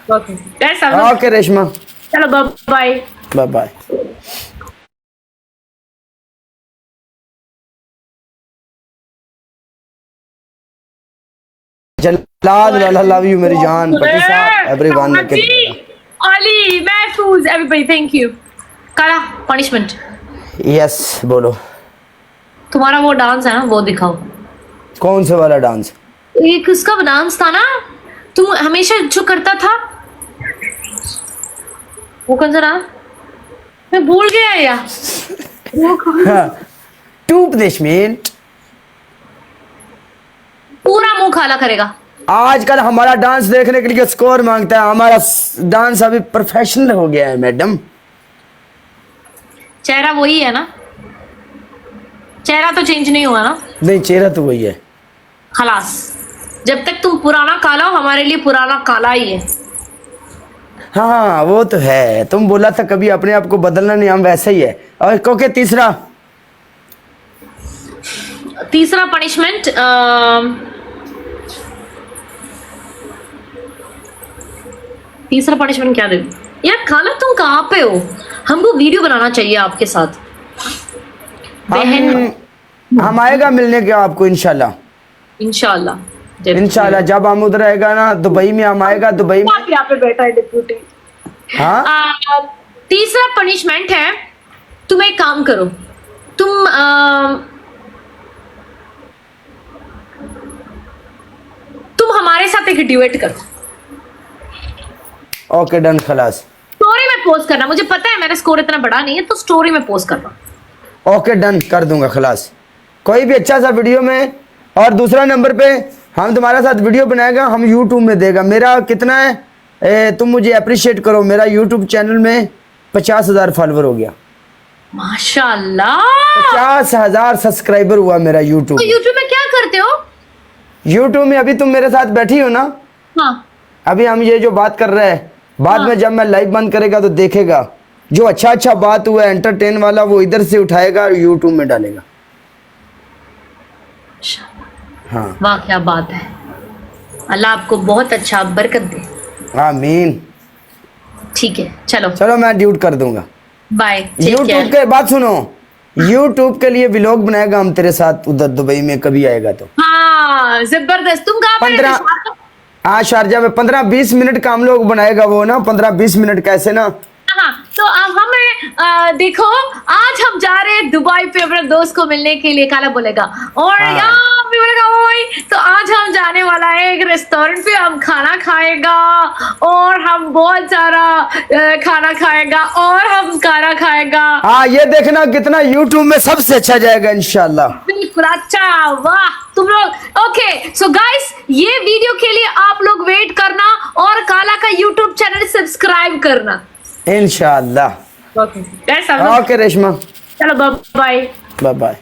Okay guys हम लोग okay Reshma, चलो बाय। Bye bye. जल्लाद वाला लव यू मेरी जान, पति साहब एवरीवन के अली महफूज एवरीबॉडी थैंक यू। काला पनिशमेंट यस बोलो। तुम्हारा वो डांस है ना वो दिखाओ। कौन सा वाला डांस? एक उसका डांस था ना तुम हमेशा जो करता था, वो कौन सा डांस मैं भूल गया यार। वो कौन सा? Two punishment. पूरा मुंह काला करेगा। आजकल हमारा डांस देखने के लिए स्कोर मांगता है, हमारा डांस अभी प्रोफेशनल हो गया है मैडम। चेहरा वही है ना, चेहरा तो चेंज नहीं हुआ ना? नहीं चेहरा तो वही है। खलास, जब तक तुम पुराना काला हो हमारे लिए पुराना काला ही है। हाँ वो तो है, तुम बोला था कभी अपने आप को बदलना नहीं, हम वैसे ही है। और ओके तीसरा पनिशमेंट तीसरा पनिशमेंट क्या दे यार? काला तुम कहाँ पे हो? हमको वीडियो बनाना चाहिए आपके साथ। बहन हम आएगा मिलने के आपको इंशाल्लाह। इंशाल्लाह जब हम उधर आएगा ना दुबई में, हम आएगा दुबई में। यहाँ पे बैठा है डिप्यूटी। हाँ तीसरा पनिशमेंट है, तुम एक काम करो, तुम हमारे साथ एक ड्यूएट करो। ओके डन खलास। स्टोरी में पोस्ट करना, मुझे पता है मेरा स्कोर इतना बड़ा नहीं है तो स्टोरी में पोस्ट करना। ओके डन कर दूंगा खलास। कोई भी अच्छा सा वीडियो में। और दूसरा नंबर पे हम तुम्हारे साथ वीडियो बनाएगा, हम यूट्यूब में देगा। मेरा कितना है तुम मुझे अप्रिशिएट करो, मेरा यूट्यूब चैनल में 50,000 फॉलोवर हो गया। माशाल्लाह 50,000 सब्सक्राइबर हुआ मेरा यूट्यूब। तो यूट्यूब में क्या करते हो? यूट्यूब में अभी तुम मेरे साथ बैठी हो ना, हाँ अभी हम ये जो बात कर रहे हैं, बाद में जब मैं लाइव बंद करेगा तो देखेगा जो अच्छा बात हुआ एंटरटेन वाला, वो इधर से उठाएगा यूट्यूब में डालेगा। हाँ वाह क्या बात है, अल्लाह आपको बहुत अच्छा बरकत दे। आमीन। ठीक है चलो चलो मैं ड्यूट कर दूंगा। बाय। यूट्यूब के बात सुनो, यूट्यूब के लिए व्लॉग बनाएगा हम तेरे साथ उधर दुबई में कभी आएगा तो। हाँ जबरदस्त। तुम कहाँ पर? 15 हाँ शारजा में 15-20 मिनट का हम लोग बनाएगा वो ना, 15-20 मिनट कैसे ना। हाँ तो अब हमें देखो आज हम जा रहे हैं दुबई पे अपने दोस्त को मिलने के लिए। काला बोलेगा और हाँ। यार भी बोलेगा ओए, तो आज हम जाने वाला है एक रेस्टोरेंट पे, हम खाना खाएगा और हम बहुत सारा खाना खाएगा और हम खाना खाएगा। हाँ ये देखना कितना यूट्यूब में सबसे अच्छा जाएगा इंशाल्लाह। बिल्कुल अच्छा, वाह तुम लोग। ओके सो गाइस ये वीडियो के लिए आप लोग वेट करना और काला का यूट्यूब चैनल सब्सक्राइब करना इंशाल्लाह। ओके रेशमा चलो बाय बाय बाय।